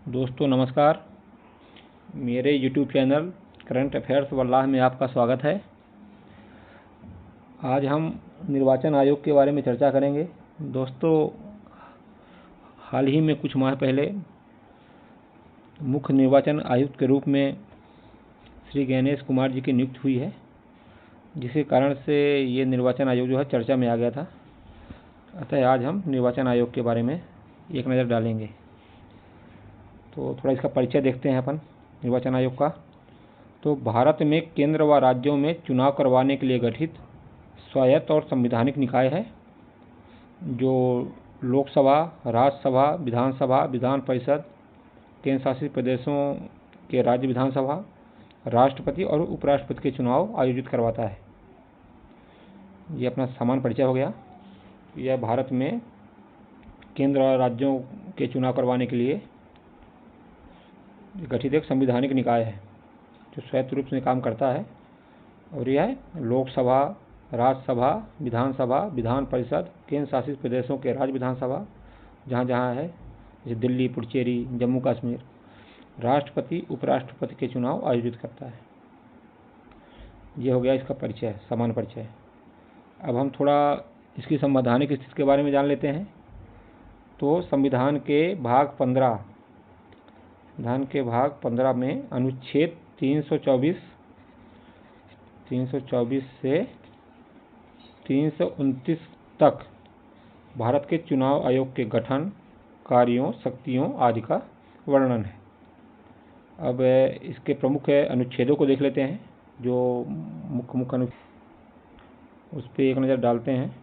दोस्तों नमस्कार। मेरे YouTube चैनल करंट अफेयर्स वल्लाह में आपका स्वागत है। आज हम निर्वाचन आयोग के बारे में चर्चा करेंगे। दोस्तों, हाल ही में कुछ माह पहले मुख्य निर्वाचन आयुक्त के रूप में श्री गणेश कुमार जी की नियुक्ति हुई है, जिसके कारण से ये निर्वाचन आयोग जो है चर्चा में आ गया था। अतः आज हम निर्वाचन आयोग के बारे में एक नज़र डालेंगे। तो थोड़ा इसका परिचय देखते हैं अपन निर्वाचन आयोग का। तो भारत में केंद्र व राज्यों में चुनाव करवाने के लिए गठित स्वायत्त और संवैधानिक निकाय है, जो लोकसभा, राज्यसभा, विधानसभा, विधान परिषद, केंद्र शासित प्रदेशों के राज्य विधानसभा, राष्ट्रपति और उपराष्ट्रपति के चुनाव आयोजित करवाता है। ये अपना सामान्य परिचय हो गया। यह भारत में केंद्र और राज्यों के चुनाव करवाने के लिए गठित एक संवैधानिक निकाय है, जो स्वायत्त रूप से काम करता है। और यह लोकसभा, राज्यसभा, विधानसभा, विधान परिषद, केंद्र शासित प्रदेशों के राज्य विधानसभा जहाँ जहाँ है, जैसे दिल्ली, पुडुचेरी, जम्मू कश्मीर, राष्ट्रपति उपराष्ट्रपति के चुनाव आयोजित करता है। ये हो गया इसका परिचय, सामान्य परिचय। अब हम थोड़ा इसकी संवैधानिक स्थिति के बारे में जान लेते हैं। तो संविधान के भाग 15 में अनुच्छेद 324 से 329 तक भारत के चुनाव आयोग के गठन, कार्यों, शक्तियों आदि का वर्णन है। अब इसके प्रमुख अनुच्छेदों को देख लेते हैं, जो मुख्य अनुच्छेद, उस पर एक नज़र डालते हैं।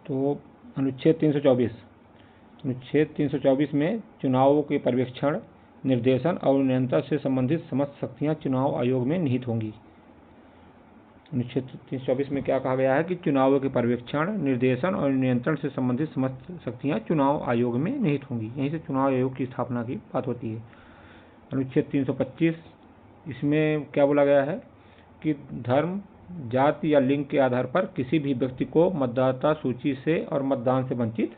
तो अनुच्छेद 324 में चुनावों के पर्यवेक्षण, निर्देशन और नियंत्रण से संबंधित समस्त शक्तियां चुनाव आयोग में निहित होंगी। अनुच्छेद 324 में क्या कहा गया है कि चुनावों के पर्यवेक्षण, निर्देशन और नियंत्रण से संबंधित समस्त शक्तियां चुनाव आयोग में निहित होंगी। यहीं से चुनाव आयोग की स्थापना की बात होती है। अनुच्छेद 325, इसमें क्या बोला गया है कि धर्म, जाति या लिंग के आधार पर किसी भी व्यक्ति को मतदाता सूची से और मतदान से वंचित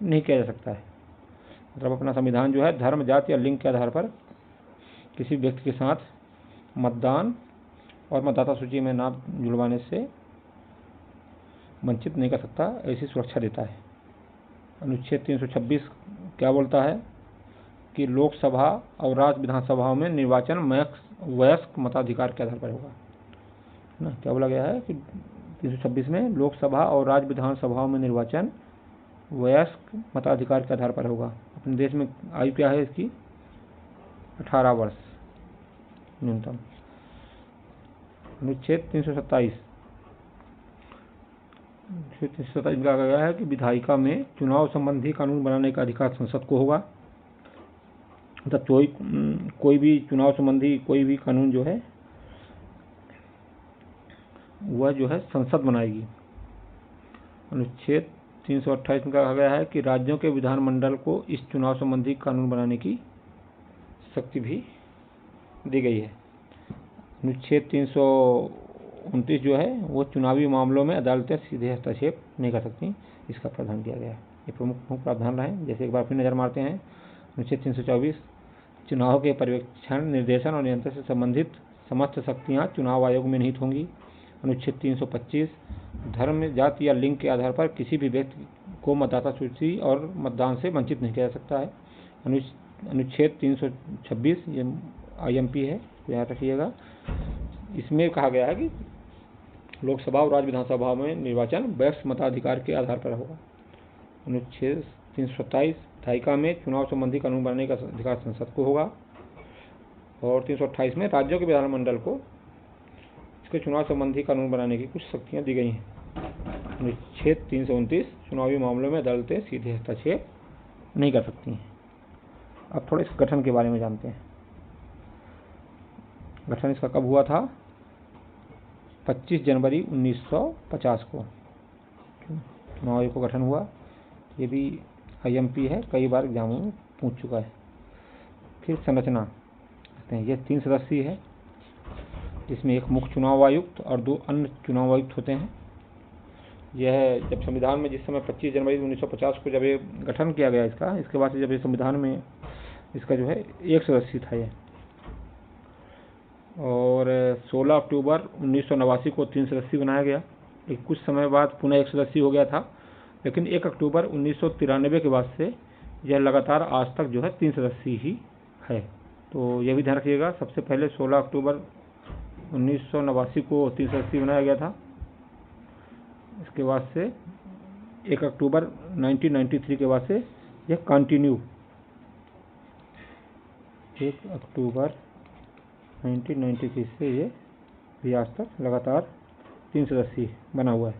नहीं किया जा सकता है। मतलब अपना संविधान जो है धर्म, जाति या लिंग के आधार पर किसी व्यक्ति के साथ मतदान और मतदाता सूची में नाम जुड़वाने से वंचित नहीं कर सकता, ऐसी सुरक्षा देता है। अनुच्छेद 326 क्या बोलता है कि लोकसभा और राज्य विधानसभाओं में निर्वाचन वयस्क मताधिकार के आधार पर होगा ना। क्या बोला गया है कि 326 में लोकसभा और राज्य विधानसभाओं में निर्वाचन वयस्क मताधिकार के आधार पर होगा। अपने देश में आयु क्या है इसकी? 18 वर्ष न्यूनतम। अनुच्छेद 327 में कहा गया है कि विधायिका में चुनाव संबंधी कानून बनाने का अधिकार संसद को होगा। मतलब कोई भी चुनाव संबंधी कोई भी कानून जो है वह जो है संसद बनाएगी। अनुच्छेद 328 में कहा गया है कि राज्यों के विधानमंडल को इस चुनाव संबंधी कानून बनाने की शक्ति भी दी गई है। अनुच्छेद 329 जो है वो चुनावी मामलों में अदालतें सीधे हस्तक्षेप नहीं कर सकती, इसका प्रावधान किया गया है। ये प्रमुख प्रावधान रहे। जैसे एक बार फिर नज़र मारते हैं। अनुच्छेद 324 चुनाव के पर्यवेक्षण, निर्देशन और नियंत्रण से संबंधित समस्त शक्तियाँ चुनाव आयोग में निहित होंगी। अनुच्छेद 325 धर्म, जाति या लिंग के आधार पर किसी भी व्यक्ति को मतदाता सूची और मतदान से वंचित नहीं किया जा सकता है। अनुच्छेद 326 ये IMP है, तो याद रखिएगा। इसमें कहा गया है कि लोकसभा और राज्य विधानसभा में निर्वाचन वयस्क मताधिकार के आधार पर होगा। अनुच्छेद 327 विधायिका में चुनाव संबंधी कानून बनाने का अधिकार संसद को होगा। और 328 में राज्यों के विधानमंडल को इसके चुनाव संबंधी कानून बनाने की कुछ शक्तियां दी गई हैं। अनुच्छेद 329 चुनावी मामलों में अदालतें सीधे हस्तक्षेप नहीं कर सकती हैं। अब थोड़ा इस गठन के बारे में जानते हैं। गठन इसका कब हुआ था? 25 जनवरी 1950 को चुनाव आयोग का गठन हुआ। ये भी IMP है, कई बार एग्जामों में पूछ चुका है। फिर संरचना, ये 3 सदस्यीय है, जिसमें एक मुख्य चुनाव आयुक्त और 2 अन्य चुनाव आयुक्त होते हैं। यह जब संविधान में जिस समय 25 जनवरी 1950 को जब ये गठन किया गया इसका, इसके बाद से जब ये संविधान में इसका जो है एक सदस्य था ये, और 16 अक्टूबर 1989 को 3 सदस्य बनाया गया। एक कुछ समय बाद पुनः एक सदस्य हो गया था, लेकिन 1 अक्टूबर 1993 के बाद से यह लगातार आज तक जो है 3 सदस्य ही है। तो यह भी ध्यान रखिएगा, सबसे पहले 16 अक्टूबर 1989 को 3 सदस्य बनाया गया था। इसके बाद से 1 अक्टूबर 1993 के बाद से यह कंटिन्यू 1 अक्टूबर 1993 से ये भी आज तक लगातार 3 सदस्य बना हुआ है।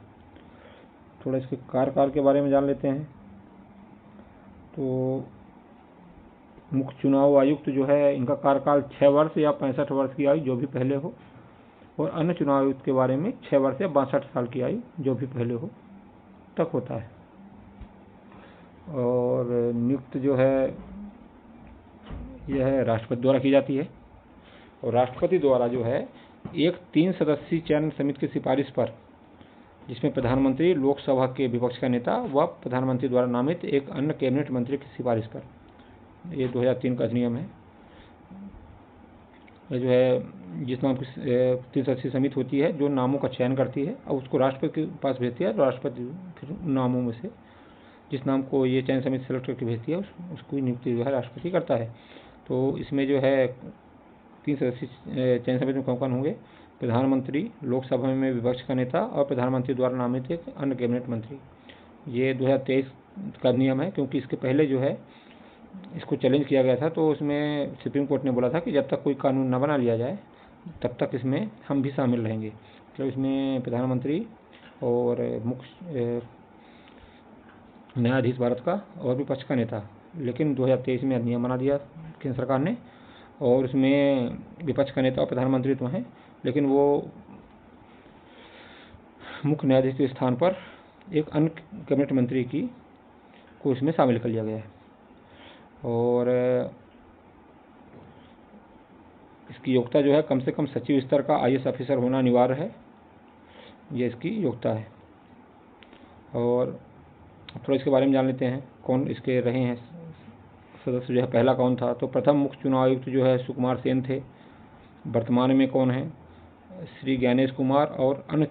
थोड़ा इसके कार्यकाल के बारे में जान लेते हैं। तो मुख्य चुनाव आयुक्त जो है इनका कार्यकाल 6 वर्ष या 65 वर्ष की आयु जो भी पहले हो, और अन्य चुनाव आयुक्त के बारे में 6 वर्ष या 62 साल की आयु जो भी पहले हो तक होता है। और नियुक्त जो है यह राष्ट्रपति द्वारा की जाती है, और राष्ट्रपति द्वारा जो है एक 3 सदस्यीय चयन समिति की सिफारिश पर, जिसमें प्रधानमंत्री, लोकसभा के विपक्ष का नेता व प्रधानमंत्री द्वारा नामित एक अन्य कैबिनेट मंत्री की सिफारिश पर, ये 2003 का अधिनियम है। ये जो है जिस नाम की 3 सदस्यीय समिति होती है जो नामों का चयन करती है और उसको राष्ट्रपति के पास भेजती है, तो राष्ट्रपति फिर नामों में से जिस नाम को ये चयन समिति सेलेक्ट करके भेजती है उसको नियुक्ति जो है राष्ट्रपति करता है। तो इसमें जो है 3 सदस्यीय चयन समिति में कौन होंगे? प्रधानमंत्री, लोकसभा में विपक्ष का नेता और प्रधानमंत्री द्वारा नामित एक अन्य कैबिनेट मंत्री। ये 2023 का नियम है, क्योंकि इसके पहले जो है इसको चैलेंज किया गया था, तो उसमें सुप्रीम कोर्ट ने बोला था कि जब तक कोई कानून न बना लिया जाए तब तक इसमें हम भी शामिल रहेंगे। तो इसमें प्रधानमंत्री और मुख्य न्यायाधीश भारत का और विपक्ष का नेता, लेकिन 2023 में अधिनियम बना दिया केंद्र सरकार ने, और उसमें विपक्ष का नेता और प्रधानमंत्री तो हैं, लेकिन वो मुख्य न्यायाधीश के स्थान पर एक अन्य कैबिनेट मंत्री को इसमें शामिल कर लिया गया है। और इसकी योग्यता जो है कम से कम सचिव स्तर का IAS ऑफिसर होना अनिवार्य है, ये इसकी योग्यता है। और थोड़ा इसके बारे में जान लेते हैं, कौन इसके रहे हैं सदस्य जो है। पहला कौन था? तो प्रथम मुख्य चुनाव आयुक्त जो है सुकुमार सेन थे। वर्तमान में कौन है? श्री ज्ञानेश कुमार, और अन्य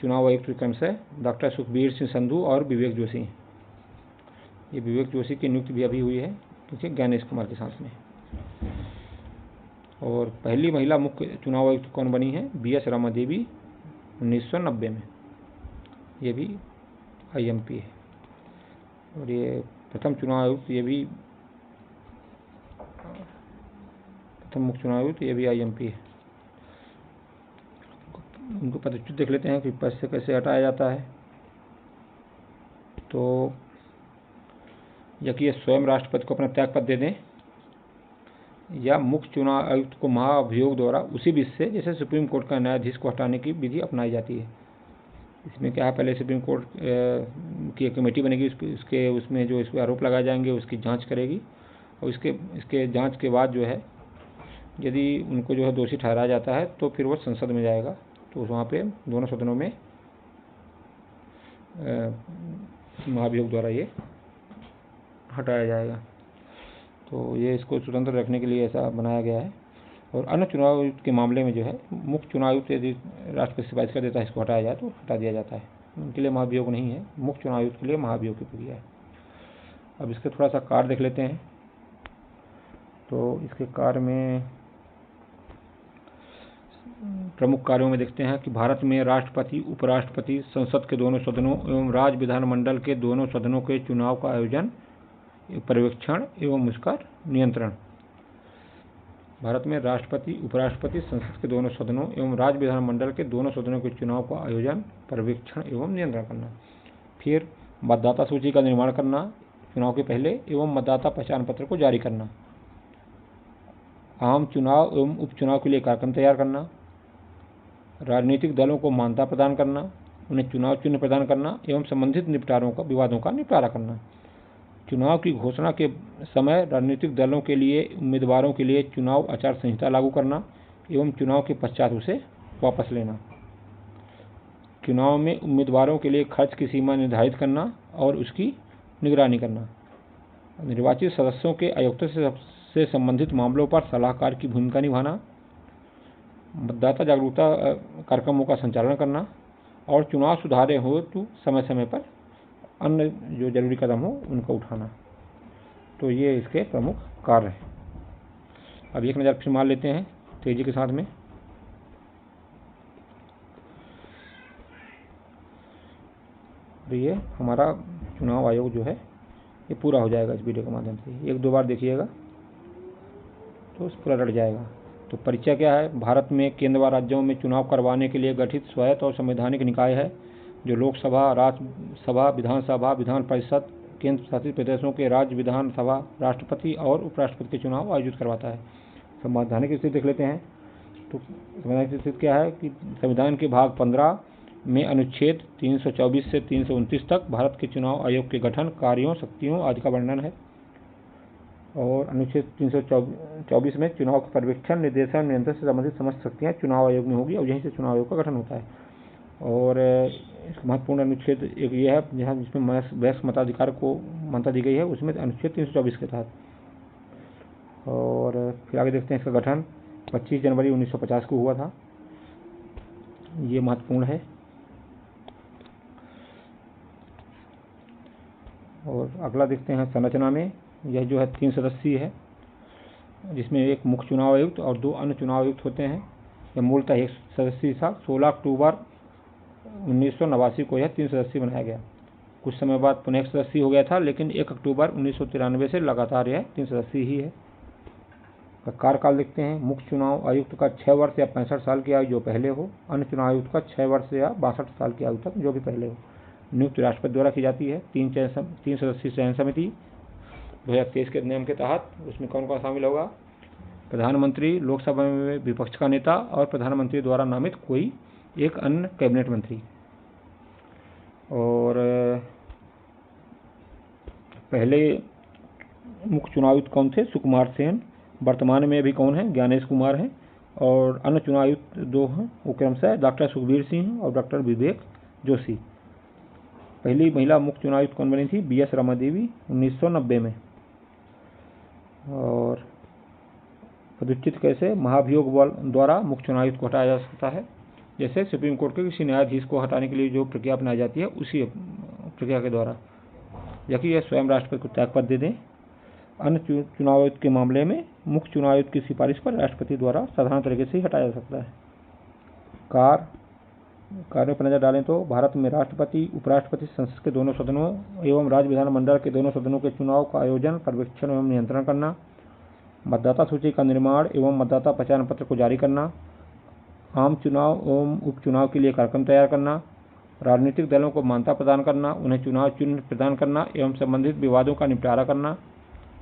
चुनाव आयुक्त क्रम से डॉक्टर सुखबीर सिंह संधू और विवेक जोशी। ये विवेक जोशी की नियुक्ति भी अभी हुई है, क्योंकि ज्ञानेश कुमार के साथ में। और पहली महिला मुख्य चुनाव आयुक्त कौन बनी है? BS रमा देवी 1990 में, ये भी IMP है। और ये प्रथम चुनाव आयुक्त, ये भी प्रथम मुख्य चुनाव आयुक्त, ये भी IMP है। उनको पदच्युत देख लेते हैं कि पद से कैसे हटाया जाता है। तो या कि ये स्वयं राष्ट्रपति को अपना त्याग पद दे दें, या मुख्य चुनाव आयुक्त को महाभियोग द्वारा उसी विधि से जैसे सुप्रीम कोर्ट का न्यायाधीश को हटाने की विधि अपनाई जाती है। इसमें क्या है, पहले सुप्रीम कोर्ट की एक कमेटी बनेगी, उसमें जो इस पर आरोप लगाए जाएंगे उसकी जांच करेगी, और इसके जांच के बाद जो है यदि उनको जो है दोषी ठहराया जाता है तो फिर वो संसद में जाएगा, तो वहाँ पे दोनों सदनों में महाभियोग द्वारा ये हटाया जाएगा। तो ये इसको स्वतंत्र रखने के लिए ऐसा बनाया गया है। और अन्य चुनाव आयुक्त के मामले में जो है मुख्य चुनाव आयुक्त यदि राष्ट्रपति सिफारिश कर देता है इसको हटाया जाए तो हटा दिया जाता है, उनके लिए महाभियोग नहीं है। मुख्य चुनाव आयुक्त के लिए महाभियोग की प्रक्रिया है। अब इसके थोड़ा सा कार्य देख लेते हैं। तो इसके कार्य में प्रमुख कार्यों में देखते हैं कि भारत में राष्ट्रपति, उपराष्ट्रपति, संसद के दोनों सदनों एवं राज्य विधानमंडल के दोनों सदनों के चुनाव का आयोजन, पर्यवेक्षण एवं उसका नियंत्रण। भारत में राष्ट्रपति, उपराष्ट्रपति, संसद के दोनों सदनों एवं राज्य विधानमंडल के दोनों सदनों के चुनाव का आयोजन, पर्यवेक्षण एवं नियंत्रण करना। फिर मतदाता सूची का निर्माण करना चुनाव के पहले एवं मतदाता पहचान पत्र को जारी करना। आम चुनाव एवं उपचुनाव के लिए कार्यक्रम तैयार करना। राजनीतिक दलों को मान्यता प्रदान करना, उन्हें चुनाव चिन्ह प्रदान करना एवं संबंधित विवादों का निपटारा करना। चुनाव की घोषणा के समय राजनीतिक दलों के लिए उम्मीदवारों के लिए चुनाव आचार संहिता लागू करना एवं चुनाव के पश्चात उसे वापस लेना। चुनाव में उम्मीदवारों के लिए खर्च की सीमा निर्धारित करना और उसकी निगरानी करना, निर्वाचित सदस्यों के आयुक्तों से संबंधित मामलों पर सलाहकार की भूमिका निभाना, मतदाता जागरूकता कार्यक्रमों का संचालन करना और चुनाव सुधारे हो तो समय समय पर अन्य जो जरूरी कदम हो उनको उठाना। तो ये इसके प्रमुख कार्य हैं। अब एक नज़र फिर मार लेते हैं तेजी के साथ में। तो ये हमारा चुनाव आयोग जो है ये पूरा हो जाएगा इस वीडियो के माध्यम से। एक दो बार देखिएगा तो पूरा रट जाएगा। तो परिचय क्या है? भारत में केंद्र व राज्यों में चुनाव करवाने के लिए गठित स्वायत्त और संवैधानिक निकाय है जो लोकसभा, राज्यसभा, विधानसभा, विधान परिषद, केंद्र शासित प्रदेशों के राज्य विधानसभा, राष्ट्रपति और उपराष्ट्रपति के चुनाव आयोजित करवाता है। संवैधानिक स्थिति देख लेते हैं। तो संवैधानिक स्थिति क्या है कि संविधान के भाग 15 में अनुच्छेद 324 से 329 तक भारत के चुनाव आयोग के गठन, कार्यों, शक्तियों आदि का वर्णन है। और अनुच्छेद 324 में चुनाव के पर्यवेक्षण, निर्देशन, नियंत्रण से संबंधित समस्त शक्तियाँ चुनाव आयोग में होगी और यहीं से चुनाव आयोग का गठन होता है। और महत्वपूर्ण अनुच्छेद एक ये है जहाँ जिसमें वयस्क मताधिकार को मान्यता दी गई है, उसमें अनुच्छेद 324 के तहत। और फिर आगे देखते हैं इसका गठन 25 जनवरी 1950 को हुआ था। ये महत्वपूर्ण है। और अगला देखते हैं संरचना में। यह जो है 3 सदस्यीय है जिसमें एक मुख्य चुनाव आयुक्त और 2 अन्य चुनाव आयुक्त होते हैं। यह मूलतः 1 सदस्यीय था। 16 अक्टूबर 1989 को यह 3 सदस्यीय बनाया गया। कुछ समय बाद पुनः 1 सदस्यीय हो गया था, लेकिन 1 अक्टूबर 1993 से लगातार यह 3 सदस्यीय ही है। कार्यकाल देखते हैं। मुख्य चुनाव आयुक्त का 6 वर्ष या 65 साल की आयु जो पहले हो, अन्य चुनाव आयुक्त का 6 वर्ष या 62 साल की आयु तक जो भी पहले हो। नियुक्ति राष्ट्रपति द्वारा की जाती है। 3 सदस्यीय चयन समिति 2023 के नियम के तहत। उसमें कौन कौन शामिल होगा? प्रधानमंत्री, लोकसभा में विपक्ष का नेता और प्रधानमंत्री द्वारा नामित कोई एक अन्य कैबिनेट मंत्री। और पहले मुख्य चुनाव आयुक्त कौन थे? सुकुमार सेन। वर्तमान में अभी कौन है? ज्ञानेश कुमार हैं। और अन्य चुनाव आयुक्त 2 हैं, वो क्रमशः डॉक्टर सुखबीर सिंह और डॉक्टर विवेक जोशी। पहली महिला मुख्य चुनाव आयुक्त कौन बनी थी? BS रमा देवी 1990 में। और पदच्युत कैसे? महाभियोग द्वारा मुख्य चुनाव आयुक्त को हटाया जा सकता है। जैसे सुप्रीम कोर्ट के किसी न्यायाधीश को हटाने के लिए जो प्रक्रिया अपनाई जाती है उसी प्रक्रिया के द्वारा, या कि यह स्वयं राष्ट्रपति को त्याग पत्र दे दें। अन्य चुनाव आयुक्त के मामले में मुख्य चुनाव आयुक्त की सिफारिश पर राष्ट्रपति द्वारा साधारण तरीके से ही हटाया जा सकता है। कार्य पर नजर डालें तो भारत में राष्ट्रपति, उपराष्ट्रपति, संसद के दोनों सदनों एवं राज्य विधानमंडल के दोनों सदनों के चुनाव का आयोजन, पर्यवेक्षण एवं नियंत्रण करना, मतदाता सूची का निर्माण एवं मतदाता पहचान पत्र को जारी करना, आम चुनाव एवं उपचुनाव के लिए कार्यक्रम तैयार करना, राजनीतिक दलों को मान्यता प्रदान करना, उन्हें चुनाव चिन्ह प्रदान करना एवं संबंधित विवादों का निपटारा करना,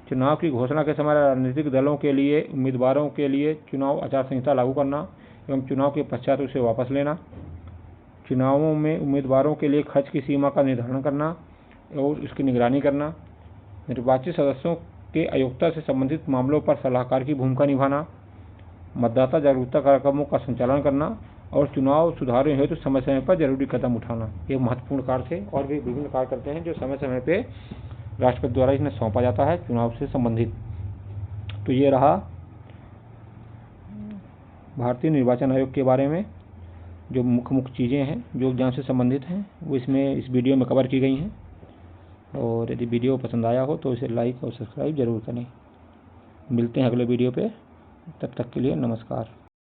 चुनाव की घोषणा के समय राजनीतिक दलों के लिए उम्मीदवारों के लिए चुनाव आचार संहिता लागू करना एवं चुनाव के पश्चात उसे वापस लेना, चुनावों में उम्मीदवारों के लिए खर्च की सीमा का निर्धारण करना और उसकी निगरानी करना, निर्वाचित सदस्यों के आयुक्ता से संबंधित मामलों पर सलाहकार की भूमिका निभाना, मतदाता जागरूकता कार्यक्रमों का संचालन करना और चुनाव सुधारों हेतु समय समय पर जरूरी कदम उठाना। ये महत्वपूर्ण कार्य थे। और भी विभिन्न कार्य करते हैं जो समय समय पे राष्ट्रपति द्वारा इन्हें सौंपा जाता है चुनाव से संबंधित। तो ये रहा भारतीय निर्वाचन आयोग के बारे में जो मुख्य चीज़ें हैं जो एग्जाम से संबंधित हैं वो इसमें इस वीडियो में कवर की गई हैं। और यदि वीडियो पसंद आया हो तो इसे लाइक और सब्सक्राइब जरूर करें। मिलते हैं अगले वीडियो पे, तब तक के लिए नमस्कार।